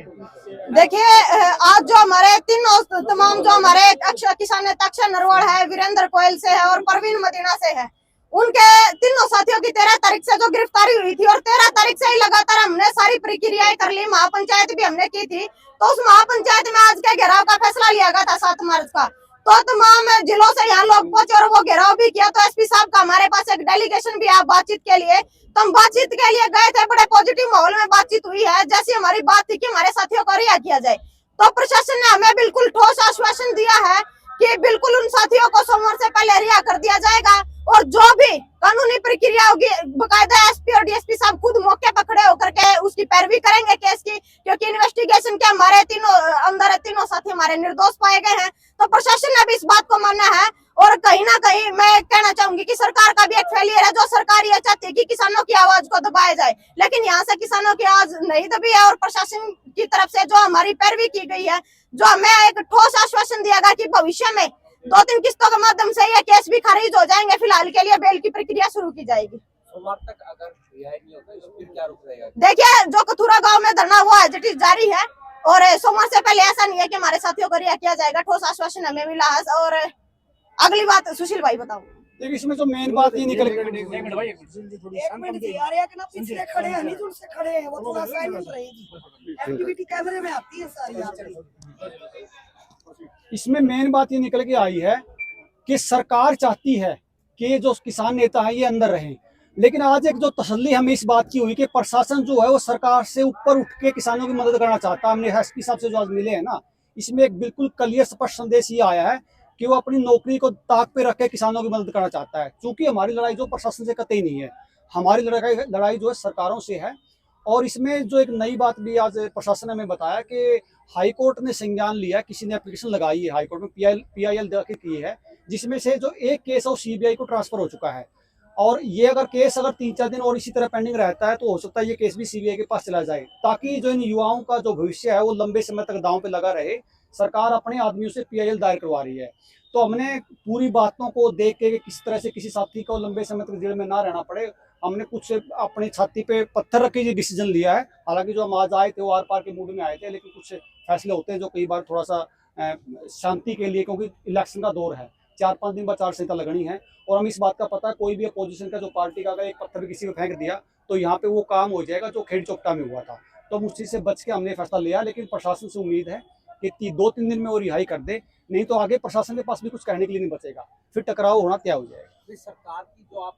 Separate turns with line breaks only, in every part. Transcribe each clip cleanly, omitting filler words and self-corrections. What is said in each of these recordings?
देखिए, आज जो हमारे तीनों तमाम जो हमारे किसान नेता अक्षय नरवाल है, वीरेंद्र कोयल से है और परवीन मदीना से है, उनके तीनों साथियों की 13 तारीख से जो गिरफ्तारी हुई थी और 13 तारीख से ही लगातार हमने सारी प्रक्रियाएं कर ली, महापंचायत भी हमने की थी। तो उस महापंचायत में आज के घेराव का फैसला लिया गया था 7 मार्च का। तो तमाम जिलों से यहाँ लोग पहुंचे और वो घेराव भी किया। तो एसपी साहब का हमारे पास एक डेलीगेशन भी है बातचीत के लिए। तो हम बातचीत के लिए गए थे, बड़े पॉजिटिव माहौल में बातचीत हुई है। जैसी हमारी बात थी कि हमारे साथियों को रिहा किया जाए, तो प्रशासन ने हमें बिल्कुल ठोस आश्वासन दिया है कि बिल्कुल उन साथियों को सोमवार से पहले रिहा कर दिया जाएगा और जो भी कानूनी प्रक्रिया होगी बकायदा एसपी और डीएसपी साहब खुद मौके पर खड़े होकर के उसकी पैरवी करेंगे केस की, क्योंकि इन्वेस्टिगेशन के हमारे तीनों साथी हमारे निर्दोष पाए गए हैं। तो प्रशासन ने भी इस बात को माना है और कहीं ना कहीं मैं कहना चाहूंगी कि सरकार का भी एक फेलियर है। जो सरकार ये चाहती है कि किसानों की आवाज को दबाया जाए, लेकिन यहाँ से किसानों की आवाज नहीं दबी है और प्रशासन की तरफ से जो हमारी पैरवी की गई है, जो हमें एक ठोस आश्वासन दिया गया कि भविष्य में 2-3 किस्तों के माध्यम से ये केस भी खारिज हो जाएंगे। फिलहाल के लिए बेल की प्रक्रिया शुरू की जाएगी।
सोमवार तक अगर रिहाई नहीं होता तो फिर क्या रुक रहेगा?
देखिए, जो कथुरा गांव में धरना हुआ है जारी है और सोमवार से पहले ऐसा नहीं है कि हमारे साथियों को रिहा किया जाएगा। ठोस आश्वासन हमें मिला है। और अगली बात सुशील भाई बताओ।
देखिए, इसमें जो मेन बात ये निकल इसमें मेन बात ये निकल के आई है कि सरकार चाहती है कि जो किसान नेता है ये अंदर रहें, लेकिन आज एक जो तसल्ली हमें इस बात की हुई कि प्रशासन जो है वो सरकार से ऊपर उठ के किसानों की मदद करना चाहता है। हमने एसपी साहब से जो आज मिले हैं ना, इसमें एक बिल्कुल क्लियर स्पष्ट संदेश ये आया है कि वो अपनी नौकरी को ताक पे रख के किसानों की मदद करना चाहता है। क्योंकि हमारी लड़ाई जो प्रशासन से कतई नहीं है, हमारी लड़ाई जो है सरकारों से है। और इसमें जो एक नई बात भी आज प्रशासन ने हमें बताया कि हाईकोर्ट ने संज्ञान लिया, किसी ने एप्लीकेशन लगाई है हाईकोर्ट में, पीआईएल दाखिल की है, जिसमें से जो एक केस है वो सीबीआई को ट्रांसफर हो चुका है। और ये अगर केस 3-4 दिन और इसी तरह पेंडिंग रहता है तो हो सकता है ये केस भी सीबीआई के पास चला जाए, ताकि जो इन युवाओं का जो भविष्य है वो लंबे समय तक दांव पे लगा रहे। सरकार अपने आदमियों से पीआईएल दायर करवा रही है। तो हमने पूरी बातों को देख के किस तरह से किसी साथी को लंबे समय तक जेल में ना रहना पड़े, हमने कुछ अपनी छाती पे पत्थर रख के ये डिसीजन लिया है। हालांकि जो हम आज आए थे वो आर पार के मूड में आए थे, लेकिन कुछ फैसले होते हैं जो कई बार थोड़ा सा शांति के लिए, क्योंकि इलेक्शन का दौर है, 4-5 दिन बाद आचार संहिता लगनी है और हम इस बात का पता है कोई भी अपोजिशन का जो पार्टी का अगर एक पत्थर भी किसी को फेंक दिया तो यहाँ पे वो काम हो जाएगा जो खेड़ चौपटा में हुआ था। तो हम उस चीज से बच के हमने फैसला लिया, लेकिन प्रशासन से उम्मीद है कि 2-3 दिन में वो रिहाई कर दे, नहीं तो आगे प्रशासन के पास भी कुछ कहने के लिए नहीं बचेगा, फिर टकराव होना तय हो जाएगा।
सरकार की जो आप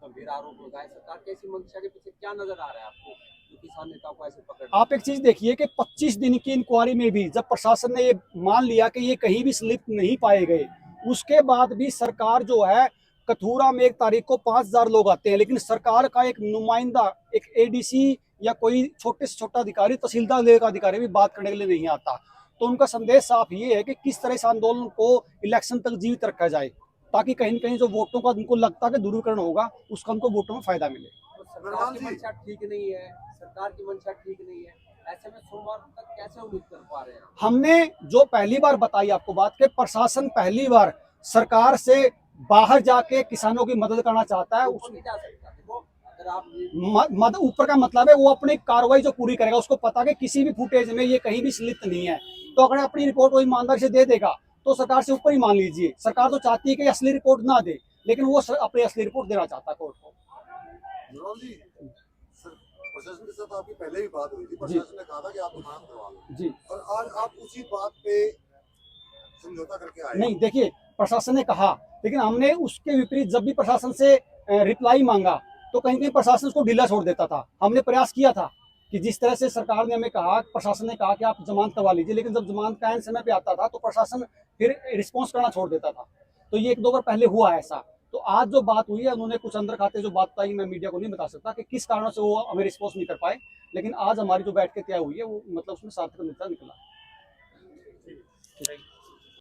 गंभीर आरोप लगाए, सरकार की ऐसी मंशा के पीछे क्या नजर आ रहा है आपको जो किसान नेताओं को ऐसे पकड़?
आप एक चीज देखिए कि 25 दिन की इंक्वायरी में भी जब प्रशासन ने ये मान लिया कि ये कहीं भी स्लिप नहीं पाए गए, उसके बाद भी सरकार जो है कथूरा में 1 तारीख को 5000 लोग आते हैं, लेकिन सरकार का एक नुमाइंदा, एक एडीसी या कोई छोटे से छोटा अधिकारी, तहसीलदार लेवल का अधिकारी भी बात करने के लिए नहीं आता। तो उनका संदेश साफ ये है कि किस तरह इस आंदोलन को इलेक्शन तक जीवित रखा जाए, ताकि कहीं न कहीं जो वोटों का उनको लगता है कि दुरुपयोग होगा, उसका उनको वोटों में फायदा मिले।
सरकार की मंशा ठीक नहीं है, सरकार की मंशा ठीक नहीं है, ऐसे में सोमवार तक कैसे उम्मीद कर पा रहे हैं?
हमने जो पहली बार बताई आपको बात कि प्रशासन पहली बार सरकार से बाहर जाके किसानों की मदद करना चाहता है। मदद ऊपर का मतलब है वो अपनी कार्रवाई जो पूरी करेगा, उसको पता कि किसी भी फुटेज में ये कहीं भी संलिप्त नहीं है, तो अगर अपनी रिपोर्ट वो ईमानदारी से दे देगा तो सरकार से ऊपर ही मान लीजिए। सरकार तो चाहती है कि असली रिपोर्ट ना दे, लेकिन वो अपनी असली रिपोर्ट देना चाहता है कोर्ट को।
प्रशासन के साथ आपकी पहले भी बात हुई थी, प्रशासन ने कहा था कि आप जमानत करवा लो
जी,
और आज आप उसी बात पे समझौता करके आए।
नहीं, देखिए, प्रशासन ने कहा, लेकिन हमने उसके विपरीत जब भी प्रशासन से रिप्लाई मांगा तो कहीं कहीं प्रशासन उसको ढीला छोड़ देता था। हमने प्रयास किया था कि जिस तरह से सरकार ने हमें कहा, प्रशासन ने कहा कि आप जमानत करवा लीजिए, लेकिन जब जमानत का ऐन समय पे आता था तो प्रशासन फिर रिस्पॉन्स करना छोड़ देता था। तो ये 1-2 बार पहले हुआ ऐसा। तो आज जो बात हुई है, उन्होंने कुछ अंदर खाते जो बात बताई, मैं मीडिया को नहीं बता सकता कि किस कारणों से वो हमें रिस्पॉन्स नहीं कर पाए, लेकिन आज हमारी जो बैठ के तय हुई है वो मतलब उसमें सार्थक निकला।